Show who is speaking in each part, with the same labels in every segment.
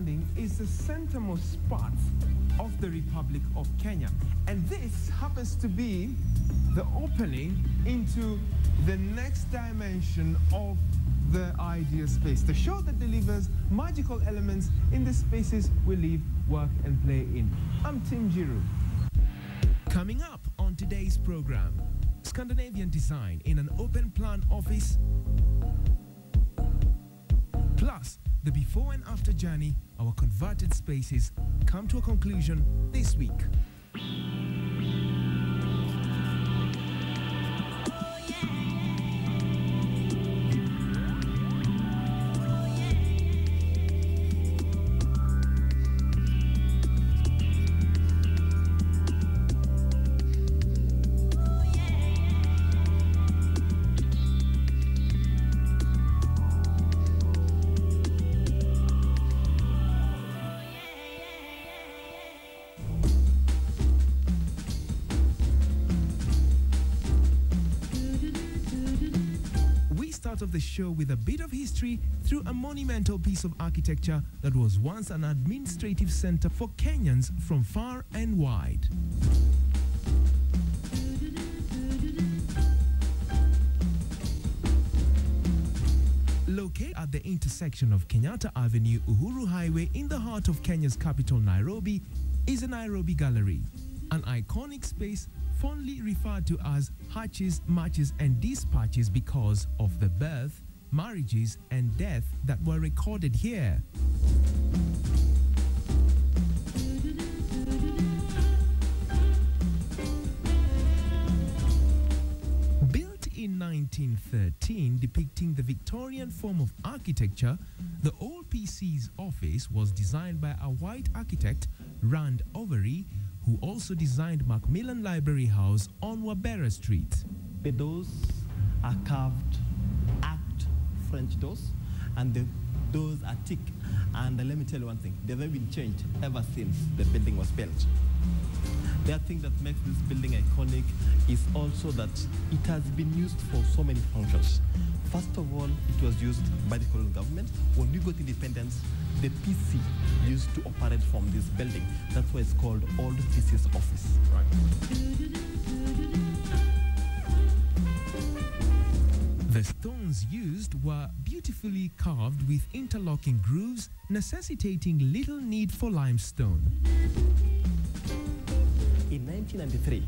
Speaker 1: standing is the centermost spot of the Republic of Kenya. And this happens to be the opening into the next dimension of the ideal space, the show that delivers magical elements in the spaces we live, work, and play in. I'm Tim Njiru.
Speaker 2: Coming up on today's program, Scandinavian design in an open plan office, plus the before and after journey, our converted spaces come to a conclusion this week. Of the show with a bit of history through a monumental piece of architecture that was once an administrative center for Kenyans from far and wide. Located at the intersection of Kenyatta Avenue, Uhuru Highway in the heart of Kenya's capital Nairobi is the Nairobi Gallery, an iconic space fondly referred to as hatches, matches and dispatches because of the birth, marriages and death that were recorded here. Built in 1913, depicting the Victorian form of architecture, the old PC's office was designed by a white architect, Rand Overy, who also designed Macmillan Library House on Wabera Street.
Speaker 3: The doors are carved arched French doors, and the doors are thick. And let me tell you one thing, they've never been changed ever since the building was built. The other thing that makes this building iconic is also that it has been used for so many functions. First of all, it was used by the colonial government. When we got independence, the PC used to operate from this building. That's why it's called Old PC's Office. Right.
Speaker 2: The stones used were beautifully carved with interlocking grooves, necessitating little need for limestone.
Speaker 3: In 1993,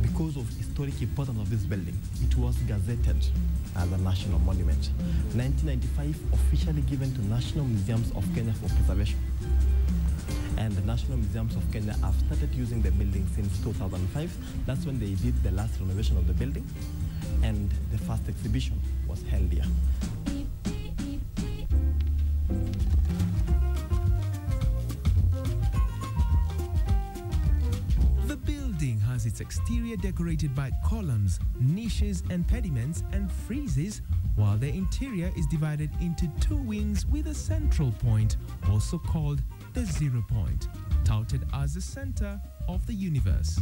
Speaker 3: because of historic importance of this building, it was gazetted as a national monument. 1995, officially given to National Museums of Kenya for preservation. And the National Museums of Kenya have started using the building since 2005. That's when they did the last renovation of the building, and the first exhibition was held here.
Speaker 2: Has its exterior decorated by columns, niches and pediments and friezes, while the interior is divided into two wings with a central point, also called the 0 point, touted as the center of the universe.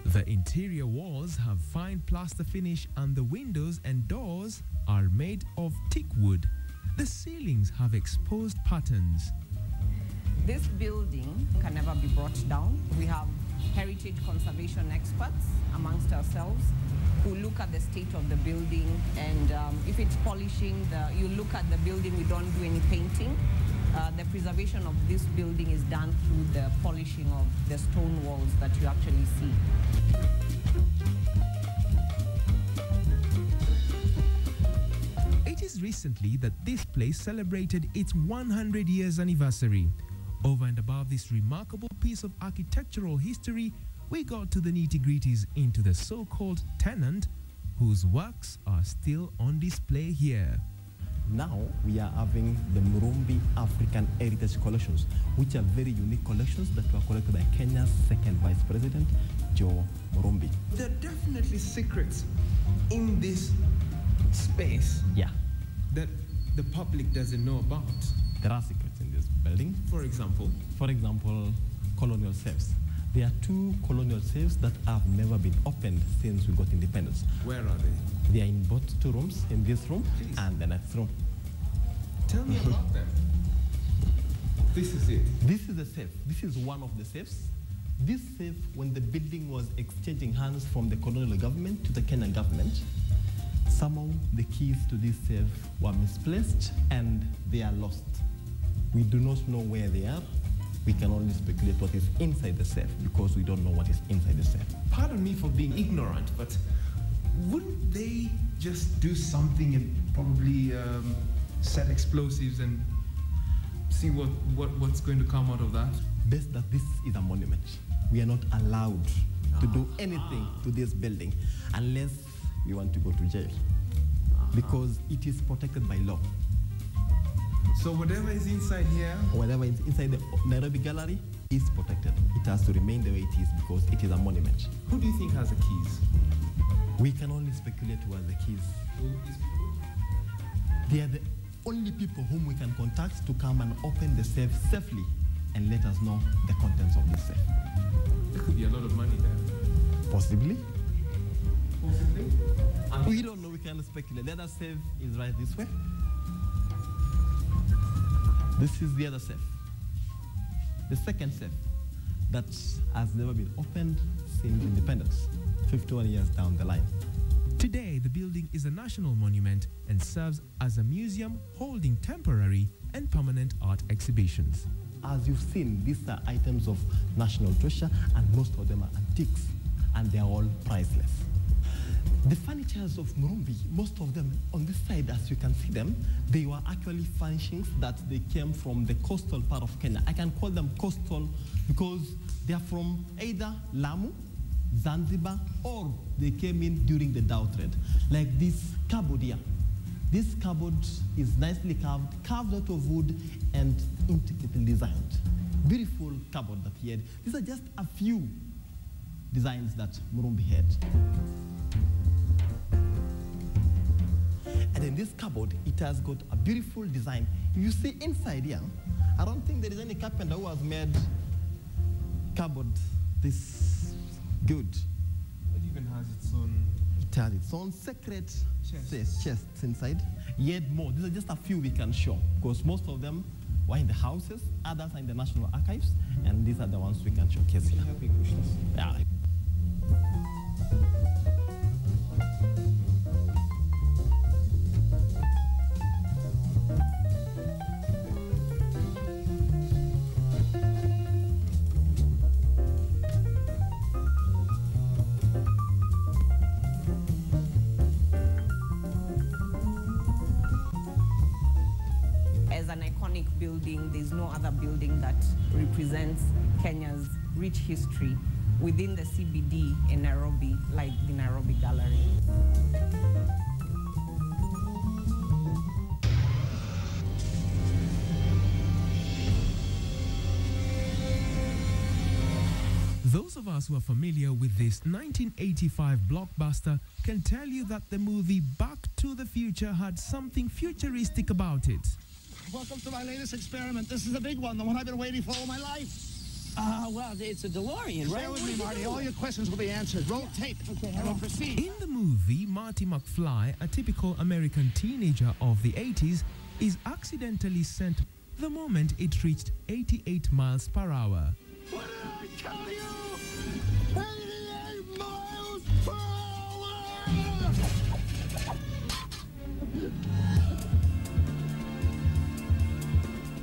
Speaker 2: The interior walls have fine plaster finish and the windows and doors are made of teak wood. The ceilings have exposed patterns.
Speaker 4: This building can never be brought down. We have heritage conservation experts amongst ourselves who look at the state of the building, and if it's polishing, you look at the building, we don't do any painting. The preservation of this building is done through the polishing of the stone walls that you actually see.
Speaker 2: It is recently that this place celebrated its 100 years anniversary. Over and above this remarkable piece of architectural history, we got to the nitty-gritties into the so-called tenant, whose works are still on display here.
Speaker 3: Now we are having the Murumbi African Heritage Collections, which are very unique collections that were collected by Kenya's second Vice President, Joe Murumbi.
Speaker 1: There are definitely secrets in this space,
Speaker 3: yeah,
Speaker 1: that the public doesn't know about.
Speaker 3: There are secrets in this building.
Speaker 1: For example,
Speaker 3: colonial safes. There are two colonial safes that have never been opened since we got independence.
Speaker 1: Where are they?
Speaker 3: They are in both two rooms, in this room
Speaker 1: Please.
Speaker 3: and the next room.
Speaker 1: Tell me about them. This is it.
Speaker 3: This is the safe. This is one of the safes. This safe, when the building was exchanging hands from the colonial government to the Kenyan government, somehow the keys to this safe were misplaced and they are lost. We do not know where they are. We can only speculate what is inside the safe because we don't know what is inside the safe.
Speaker 1: Pardon me for being ignorant, but wouldn't they just do something and probably set explosives and see what's going to come out of that?
Speaker 3: Best that this is a monument. We are not allowed to do anything to this building unless we want to go to jail because it is protected by law.
Speaker 1: So whatever is inside here,
Speaker 3: Whatever is inside the Nairobi Gallery is protected. It has to remain the way it is because it is a monument.
Speaker 1: who do you think has the keys?
Speaker 3: We can only speculate who has the keys.
Speaker 1: Who these people?
Speaker 3: They are the only people whom we can contact to come and open the safe safely and let us know the contents of this safe.
Speaker 1: There could be a lot of money there.
Speaker 3: Possibly.
Speaker 1: Possibly.
Speaker 3: We don't know, we can speculate. The other safe is right this way. This is the other safe. The second safe that has never been opened since independence, 51 years down the line.
Speaker 2: Today, the building is a national monument and serves as a museum holding temporary and permanent art exhibitions.
Speaker 3: As you've seen, these are items of national treasure and most of them are antiques and they are all priceless. The furnitures of Murumbi, most of them on this side, as you can see them, they were actually furnishings that they came from the coastal part of Kenya. I can call them coastal because they are from either Lamu, Zanzibar, or they came in during the Dhow trade. Like this cupboard here. This cupboard is nicely carved out of wood and intricately designed. Beautiful cupboard that he had. These are just a few designs that Murumbi had. And in this cupboard, it has got a beautiful design. You see inside here, I don't think there is any carpenter who has made cupboard this good.
Speaker 1: It even has its own.
Speaker 3: It has its own secret
Speaker 1: Chests.
Speaker 3: chests inside. Yet more. These are just a few we can show because most of them were in the houses, others are in the National Archives, and these are the ones we can showcase here.
Speaker 1: Help me push this.
Speaker 3: Yeah.
Speaker 4: As an iconic building, there's no other building that represents Kenya's rich history within the CBD in Nairobi, like the Nairobi Gallery.
Speaker 2: Those of us who are familiar with this 1985 blockbuster can tell you that the movie Back to the Future had something futuristic about it.
Speaker 5: Welcome to my latest experiment. This is a big one, the one I've been waiting for all my life.
Speaker 6: Well, it's a DeLorean, right?
Speaker 5: Bear with me, Marty. All your questions will be answered. Roll tape.
Speaker 6: Okay,
Speaker 5: I will proceed.
Speaker 2: In the movie, Marty McFly, a typical American teenager of the 80s, is accidentally sent the moment it reached 88 miles per hour.
Speaker 5: What did I tell you? 88 miles per hour!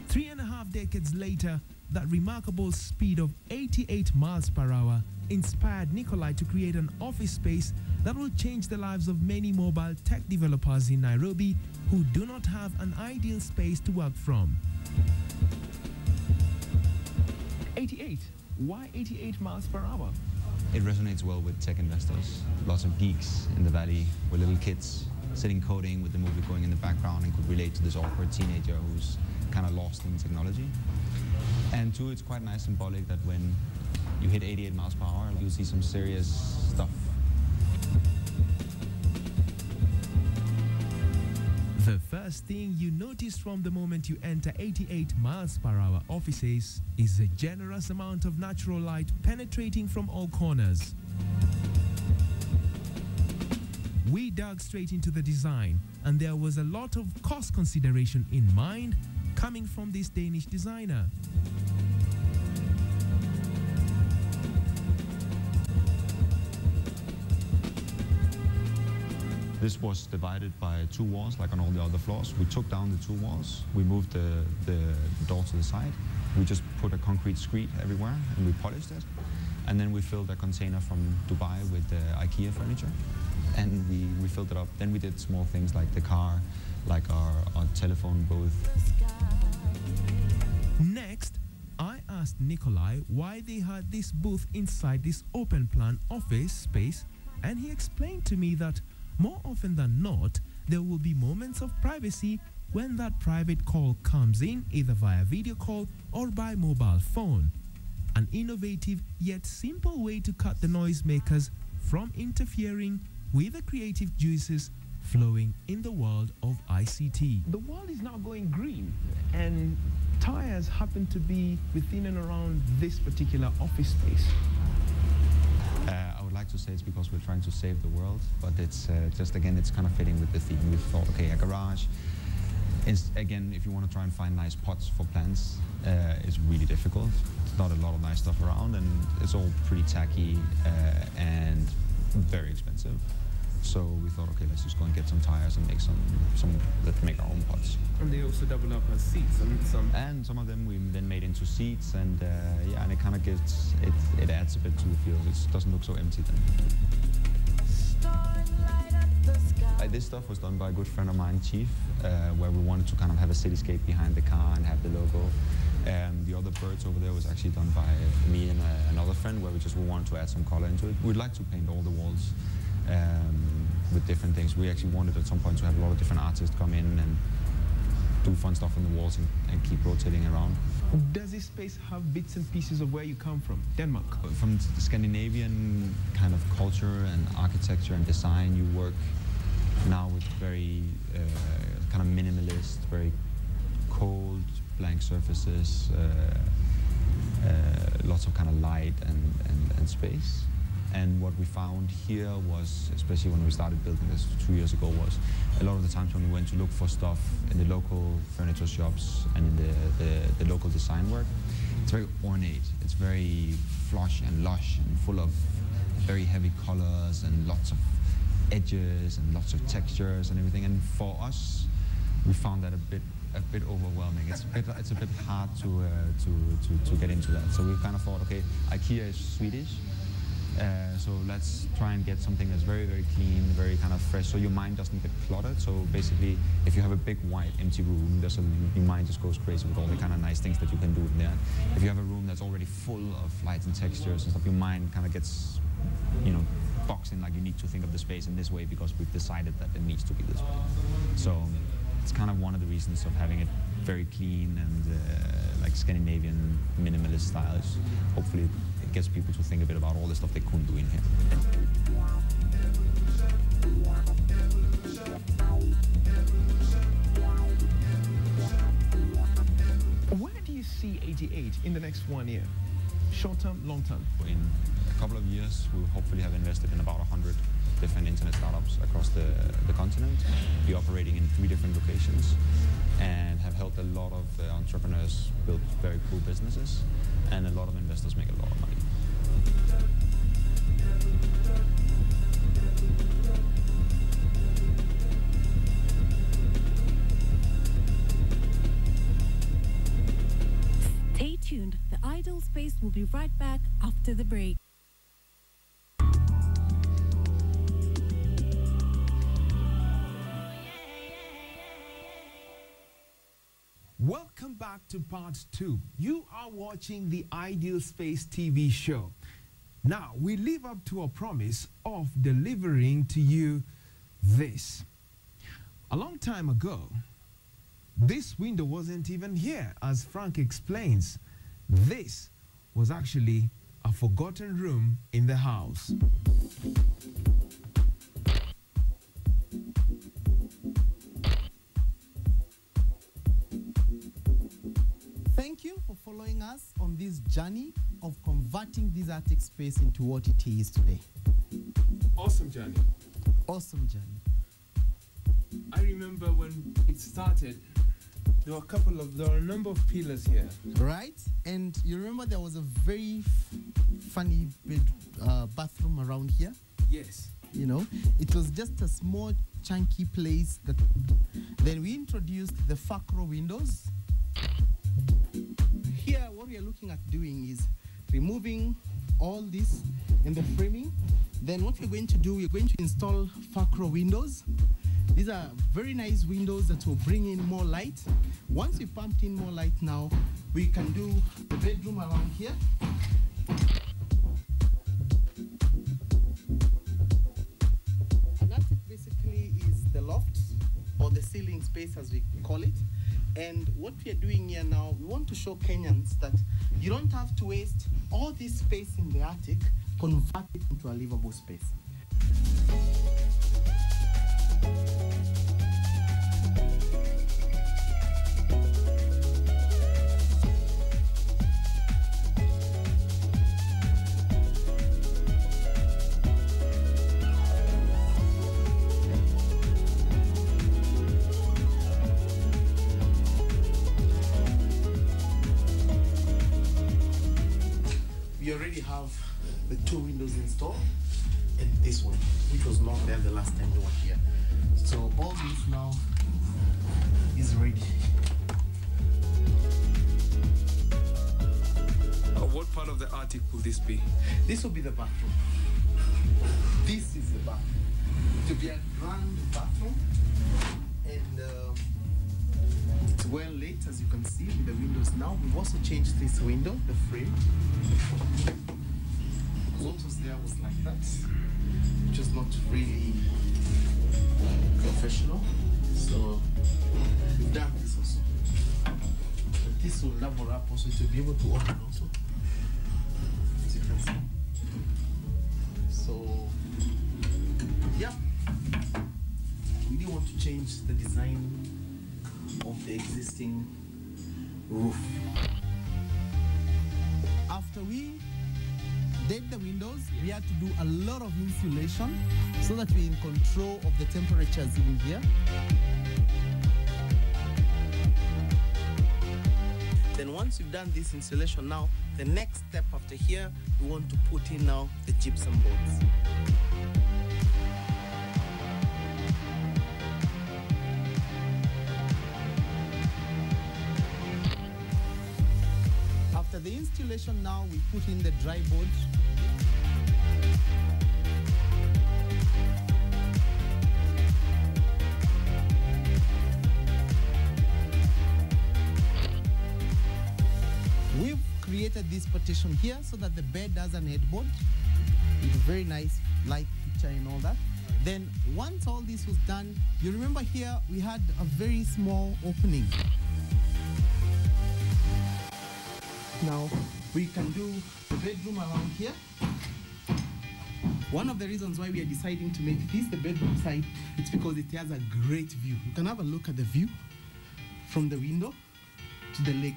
Speaker 2: 3.5 decades later, that remarkable speed of 88 miles per hour inspired Nikolai to create an office space that will change the lives of many mobile tech developers in Nairobi who do not have an ideal space to work from. 88? Why 88 miles per hour?
Speaker 7: It resonates well with tech investors. Lots of geeks in the valley with little kids sitting coding with the movie going in the background and could relate to this awkward teenager who's kind of lost in technology. And two, it's quite nice symbolic that when you hit 88 miles per hour, you'll see some serious stuff.
Speaker 2: The first thing you notice from the moment you enter 88 miles per hour offices is a generous amount of natural light penetrating from all corners. We dug straight into the design, and there was a lot of cost consideration in mind coming from this Danish designer.
Speaker 7: This was divided by 2 walls, like on all the other floors. We took down the 2 walls. We moved the door to the side. We just put a concrete screed everywhere, and we polished it. And then we filled a container from Dubai with IKEA furniture, and we filled it up. Then we did small things like the car, like our telephone booth.
Speaker 2: Next, I asked Nikolai why they had this booth inside this open plan office space, and he explained to me that more often than not, there will be moments of privacy when that private call comes in either via video call or by mobile phone. An innovative yet simple way to cut the noisemakers from interfering with the creative juices flowing in the world of ICT.
Speaker 1: The world is now going green, and tires happen to be within and around this particular office space.
Speaker 7: I would like to say it's because we're trying to save the world, but it's just, again, it's kind of fitting with the theme. We thought, okay, a garage is, again, if you want to try and find nice pots for plants, it's really difficult. There's not a lot of nice stuff around, and it's all pretty tacky and very expensive. So we thought, okay, let's just go and get some tires and make let's make our own pots.
Speaker 1: And they also double up as seats,
Speaker 7: and some of them we then made into seats, and yeah, and it kind of gets it adds a bit to the feel. It doesn't look so empty then. This stuff was done by a good friend of mine, Chief, where we wanted to kind of have a cityscape behind the car and have the logo. The other birds over there was actually done by me and another friend, where we just wanted to add some color into it. We'd like to paint all the walls with different things. We actually wanted at some point to have a lot of different artists come in and do fun stuff on the walls and keep rotating around.
Speaker 1: Does this space have bits and pieces of where you come from, Denmark?
Speaker 7: From the Scandinavian kind of culture and architecture and design, you work now with very kind of minimalist, very cold, blank surfaces, lots of kind of light and space. And what we found here was, especially when we started building this 2 years ago, was a lot of the times when we went to look for stuff in the local furniture shops and in the local design work, it's very ornate. It's very flush and lush and full of very heavy colors and lots of edges and lots of textures and everything. And for us, we found that a bit overwhelming. It's a bit hard to get into that. So we kind of thought, okay, IKEA is Swedish. So let's try and get something that's very, very clean, very kind of fresh, so your mind doesn't get cluttered. So basically, if you have a big, white, empty room, your mind just goes crazy with all the kind of nice things that you can do in there. If you have a room that's already full of lights and textures and stuff, your mind kind of gets, boxed in, like you need to think of the space in this way because we've decided that it needs to be this way. So it's kind of one of the reasons of having it very clean and like Scandinavian minimalist styles. Hopefully it gets people to think a bit about all the stuff they couldn't do in here.
Speaker 1: Where do you see 88 in the next 1 year? Short term, long term?
Speaker 7: In a couple of years, we'll hopefully have invested in about 100 different internet startups across the continent, be operating in 3 different locations, and have helped a lot of entrepreneurs build very cool businesses, and a lot of investors make a lot of money.
Speaker 8: Stay tuned. The Idle Space will be right back after the break.
Speaker 1: Welcome back to part 2. You are watching the Ideal Space TV show. Now, we live up to our promise of delivering to you this. A long time ago, this window wasn't even here, as Frank explains. This was actually a forgotten room in the house.
Speaker 3: us on this journey of converting this attic space into what it is today.
Speaker 1: Awesome journey.
Speaker 3: Awesome journey.
Speaker 1: I remember when it started, there were a number of pillars here.
Speaker 3: Right? And you remember there was a very funny bathroom around here?
Speaker 1: Yes.
Speaker 3: You know, it was just a small chunky place that then we introduced the Facro windows. Here what we are looking at doing is removing all this and the framing. Then what we're going to do, we're going to install Facro windows. These are very nice windows that will bring in more light. Once we pumped in more light now, we can do the bedroom around here. An attic basically is the loft or the ceiling space as we call it. And what we are doing here now, we want to show Kenyans that you don't have to waste all this space in the attic, convert it into a livable space. We already have the two windows installed and this one, which was not there the last time we were here. So all this now is ready.
Speaker 1: What part of the attic will this be?
Speaker 3: This will be the bathroom. This is the bathroom. To be a grand bathroom, and it's well lit, as you can see with the windows now. We've also changed this window, the frame. What was there was like that, which is not really professional. So we've done this also. But this will level up also to be able to open also, as you can see. So yeah, we didn't want to change the design of the existing roof. After we did the windows, we had to do a lot of insulation so that we're in control of the temperatures in here. Then once you've done this insulation now, the next step after here, we want to put in now the gypsum boards. After the installation now, we put in the dry board. We've created this partition here so that the bed has an headboard with a very nice light picture and all that. Then once all this was done, you remember here we had a very small opening. Now we can do the bedroom around here. One of the reasons why we are deciding to make this the bedroom side, it's because it has a great view. You can have a look at the view from the window to the lake.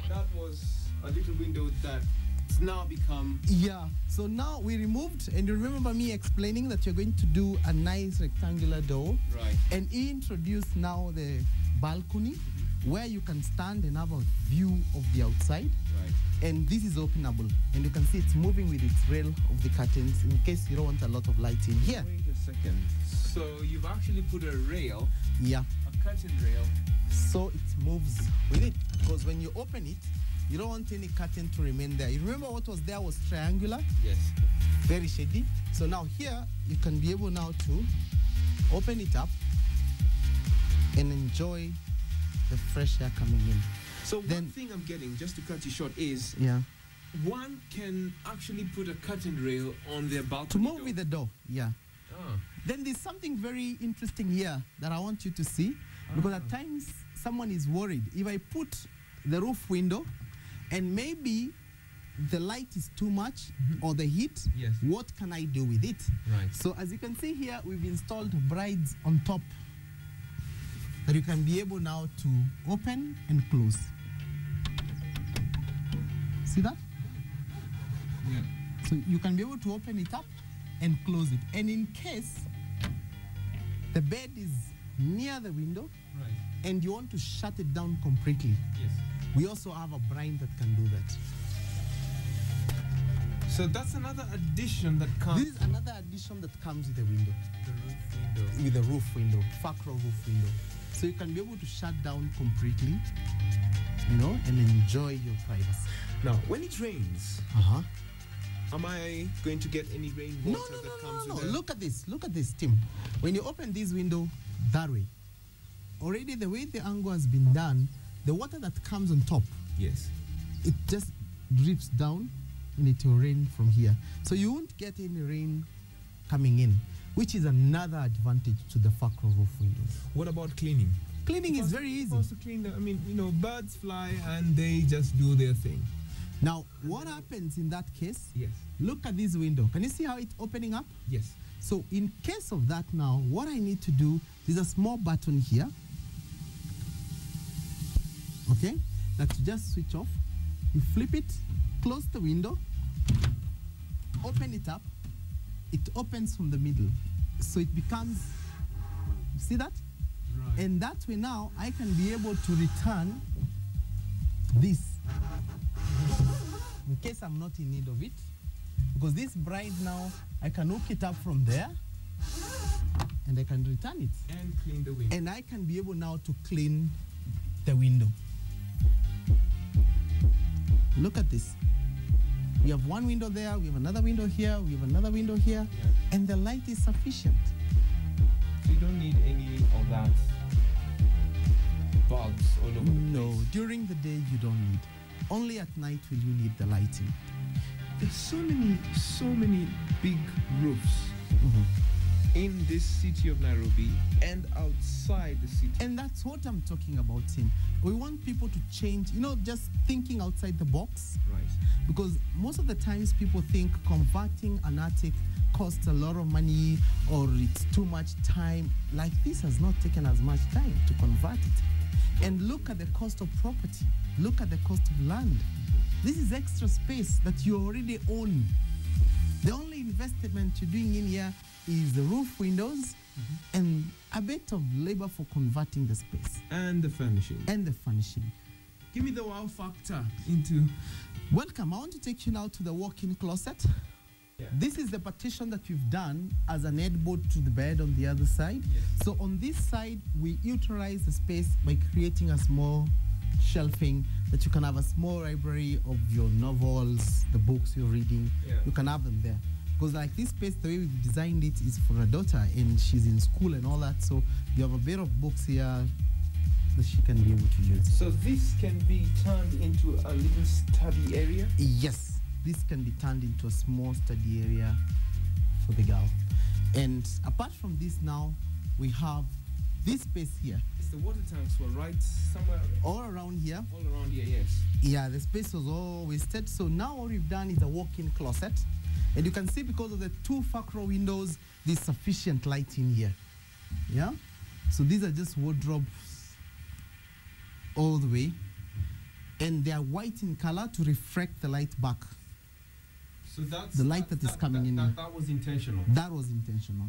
Speaker 1: That was a little window that it's now become...
Speaker 3: Yeah, so now we removed, and you remember me explaining that you're going to do a nice rectangular door.
Speaker 1: Right.
Speaker 3: And he introduced now the balcony, where you can stand and have a view of the outside.
Speaker 1: Right.
Speaker 3: And this is openable, and you can see it's moving with its rail of the curtains in case you don't want a lot of light in here.
Speaker 1: Wait a second. So you've actually put a rail,
Speaker 3: Yeah,
Speaker 1: a curtain rail.
Speaker 3: so it moves with it, because when you open it, you don't want any curtain to remain there. You remember what was there was triangular,
Speaker 1: Yes.
Speaker 3: very shady. So now here, you can be able now to open it up and enjoy the fresh air coming in.
Speaker 1: So
Speaker 3: Then-
Speaker 1: one thing I'm getting, just to cut you short, is
Speaker 3: Yeah.
Speaker 1: one can actually put a curtain rail on their
Speaker 3: To
Speaker 1: balcony
Speaker 3: move
Speaker 1: door.
Speaker 3: with the door, yeah.
Speaker 1: Ah.
Speaker 3: Then there's something very interesting here that I want you to see, because at times someone is worried. If I put the roof window and maybe the light is too much or the heat,
Speaker 1: Yes.
Speaker 3: what can I do with it?
Speaker 1: Right.
Speaker 3: So as you can see here, we've installed brides on top that you can be able now to open and close. See that?
Speaker 1: Yeah.
Speaker 3: So you can be able to open it up and close it. And in case the bed is near the window
Speaker 1: Right.
Speaker 3: and you want to shut it down completely,
Speaker 1: Yes.
Speaker 3: we also have a blind that can do that.
Speaker 1: So that's another addition that comes.
Speaker 3: This is another addition that comes with the window,
Speaker 1: The roof window.
Speaker 3: with the roof window, Facro roof window. So you can be able to shut down completely, you know, and enjoy your privacy.
Speaker 1: Now, when it rains,
Speaker 3: Uh-huh.
Speaker 1: am I going to get any rainwater
Speaker 3: No, no,
Speaker 1: that
Speaker 3: no,
Speaker 1: comes
Speaker 3: no,
Speaker 1: with
Speaker 3: no.
Speaker 1: it?
Speaker 3: Look at this, Tim. When you open this window that way, already the way the angle has been done, the water that comes on top,
Speaker 1: Yes.
Speaker 3: it just drips down and it will rain from here. So you won't get any rain coming in, which is another advantage to the Facro roof windows.
Speaker 1: What about cleaning?
Speaker 3: Cleaning is very easy.
Speaker 1: Supposed to clean the, I mean, you know, birds fly and they just do their thing.
Speaker 3: Now, what happens in that case?
Speaker 1: Yes.
Speaker 3: Look at this window. Can you see how it's opening up?
Speaker 1: Yes.
Speaker 3: So in case of that now, what I need to do, there's a small button here, okay, that you just switch off. You flip it, close the window, open it up, it opens from the middle. So it becomes, you see that?
Speaker 1: Right.
Speaker 3: And that way now, I can be able to return this in case I'm not in need of it. Because this bride now, I can hook it up from there and I can return it.
Speaker 1: And clean the window.
Speaker 3: And I can be able now to clean the window. Look at this. We have one window there, we have another window here, we have another window here, and the light is sufficient.
Speaker 1: So you don't need any of that bulbs all over the
Speaker 3: No,
Speaker 1: place.
Speaker 3: during the day you don't need. Only at night will you need the lighting.
Speaker 1: There's so many big roofs in this city of Nairobi and outside the city.
Speaker 3: And that's what I'm talking about, Tim. We want people to change, you know, just thinking outside the box.
Speaker 1: Right.
Speaker 3: Because most of the times people think converting an attic costs a lot of money or it's too much time. Like this has not taken as much time to convert it. And look at the cost of property. Look at the cost of land. This is extra space that you already own. The only investment you're doing in here is the roof windows and a bit of labor for converting the space.
Speaker 1: And the furnishing.
Speaker 3: And the furnishing.
Speaker 1: Give me the wow factor into...
Speaker 3: Welcome. I want to take you now to the walk-in closet.
Speaker 1: Yeah.
Speaker 3: This is the partition that we've done as an headboard to the bed on the other side.
Speaker 1: Yes.
Speaker 3: So on this side, we utilize the space by creating a small shelving that you can have a small library of your novels, the books you're reading.
Speaker 1: Yeah.
Speaker 3: You can have them there. Because like this space, the way we've designed it is for a daughter and she's in school and all that. So you have a bit of books here that she can be able to use.
Speaker 1: So this can be turned into a little study area?
Speaker 3: Yes, this can be turned into a small study area for the girl. And apart from this now, we have this space here.
Speaker 1: The water tanks were right somewhere
Speaker 3: All around here.
Speaker 1: all around here, yes.
Speaker 3: Yeah, the space was all wasted. So now what we've done is a walk-in closet. And you can see because of the two Facro windows, there's sufficient light in here. Yeah? So these are just wardrobes all the way. And they are white in color to reflect the light back.
Speaker 1: So that's
Speaker 3: The light that is coming in.
Speaker 1: That was intentional.
Speaker 3: That was intentional.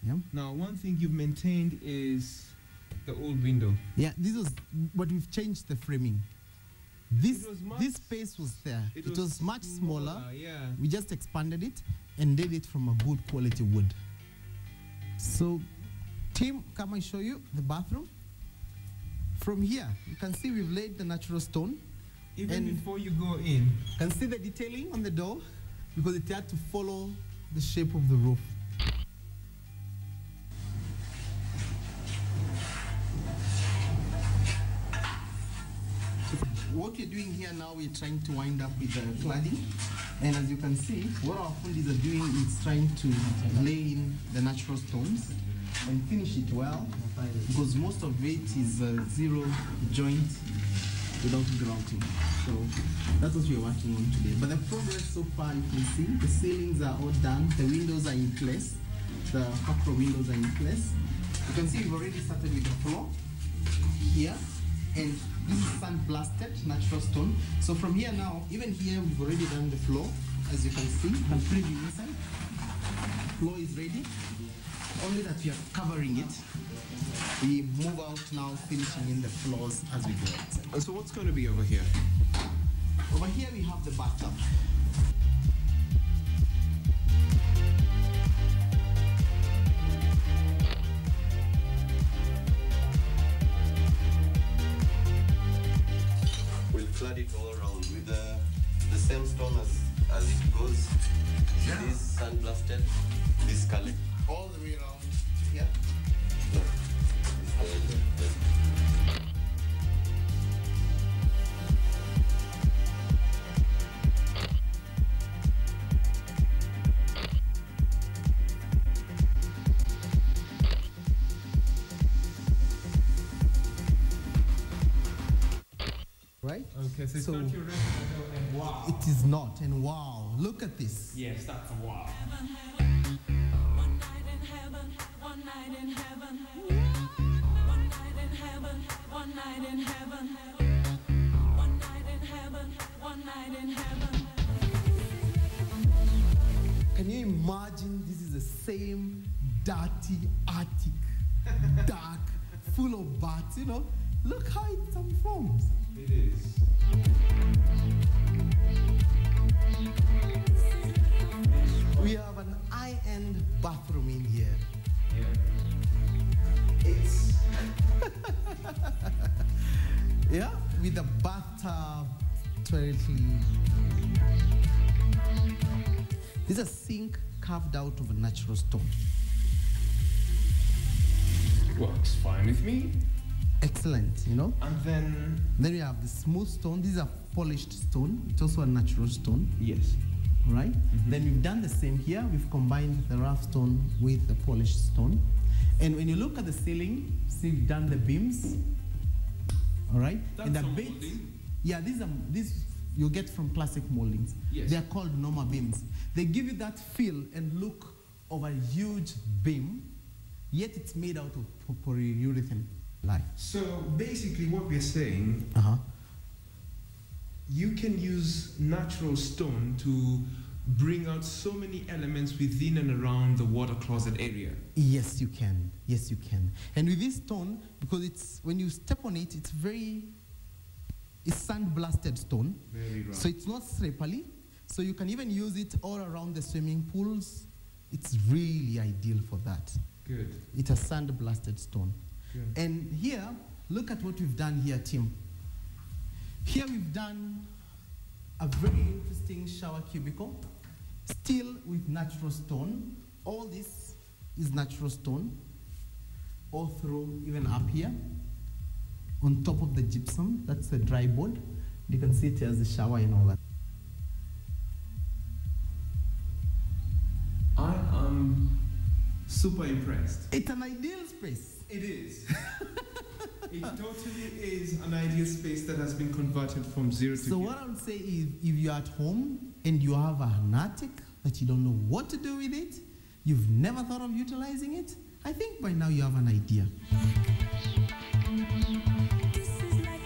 Speaker 3: Yeah?
Speaker 1: Now, one thing you've maintained is the old window.
Speaker 3: Yeah, this was, but we've changed the framing. This
Speaker 1: It was much-
Speaker 3: this space was there. It was much smaller.
Speaker 1: Yeah.
Speaker 3: We just expanded it and did it from a good quality wood. So, Tim, come and show you the bathroom. From here, you can see we've laid the natural stone.
Speaker 1: Even
Speaker 3: And-
Speaker 1: before you go in,
Speaker 3: You can see the detailing on the door because it had to follow the shape of the roof. What we're doing here now, we're trying to wind up with the cladding. And as you can see, what our fundis are doing is trying to lay in the natural stones and finish it well, because most of it is zero joint without grouting. So that's what we're working on today. But the progress so far, you can see the ceilings are all done, the windows are in place, the Facro windows are in place. You can see we've already started with the floor here, and This is sandblasted natural stone. So from here now, even here we've already done the floor, as you can see. You can preview inside. Floor is ready. Only that we are covering it. We move out now, finishing in the floors as we go outside.
Speaker 1: And so what's going to be over here?
Speaker 3: Over here we have the bathtub.
Speaker 9: We'll flood it all around with the same stone as it goes.
Speaker 1: Yeah.
Speaker 9: This sandblasted, this scarlet.
Speaker 3: All the way around here.
Speaker 9: No. This
Speaker 3: Right?
Speaker 1: Okay, so it's
Speaker 3: So-
Speaker 1: not your restaurant and wow.
Speaker 3: It is not, and wow, look at this.
Speaker 1: Yes, that's a wow.
Speaker 10: One night in heaven, one night in heaven. One night in heaven, one night in heaven. One night in heaven, one night in heaven.
Speaker 3: Can you imagine this is the same dirty attic, dark, full of bats, you know? Look how it transforms.
Speaker 1: It is.
Speaker 3: We have an high-end bathroom in here.
Speaker 1: Yeah.
Speaker 3: It's yeah, with a bathtub, toilet. This is a sink carved out of a natural stone.
Speaker 1: Works fine with me.
Speaker 3: Excellent, you know.
Speaker 1: And then
Speaker 3: Then we have the smooth stone. This is a polished stone. It's also a natural stone,
Speaker 1: yes.
Speaker 3: right? Then we've done the same here. We've combined the rough stone with the polished stone. And when you look at the ceiling, see we've done the beams. All right? And the
Speaker 1: That's a
Speaker 3: base,
Speaker 1: molding.
Speaker 3: yeah, these you get from classic moldings.
Speaker 1: Yes.
Speaker 3: They are called normal beams. They give you that feel and look of a huge beam, yet it's made out of polyurethane.
Speaker 1: So basically what we're saying,
Speaker 3: Uh-huh.
Speaker 1: you can use natural stone to bring out so many elements within and around the water closet area.
Speaker 3: Yes, you can. Yes, you can. And with this stone, because it's when you step on it, it's sandblasted stone.
Speaker 1: Very right.
Speaker 3: So it's not slippery. So you can even use it all around the swimming pools. It's really ideal for that.
Speaker 1: Good.
Speaker 3: It's a sandblasted stone.
Speaker 1: Good.
Speaker 3: And here, look at what we've done here, Tim. Here we've done a very interesting shower cubicle, still with natural stone. All this is natural stone, all through, even up here. On top of the gypsum, that's the dry board. You can see it as the shower and all that.
Speaker 1: I am super impressed.
Speaker 3: It's an ideal space.
Speaker 1: It is. It totally is an ideal space that has been converted from zero to
Speaker 3: So
Speaker 1: here.
Speaker 3: what I would say is, if you're at home and you have an attic that you don't know what to do with it, you've never thought of utilizing it, I think by now you have an idea.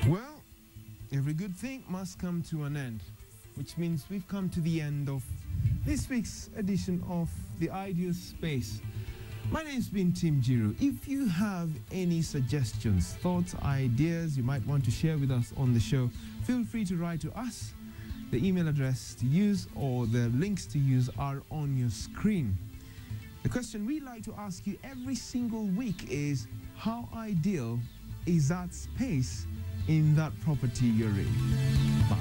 Speaker 1: Well, every good thing must come to an end, which means we've come to the end of this week's edition of The Ideal Space. My name's been Tim Njiru. If you have any suggestions, thoughts, ideas you might want to share with us on the show, feel free to write to us. The email address to use or the links to use are on your screen. The question we like to ask you every single week is, how ideal is that space in that property you're in? Bye.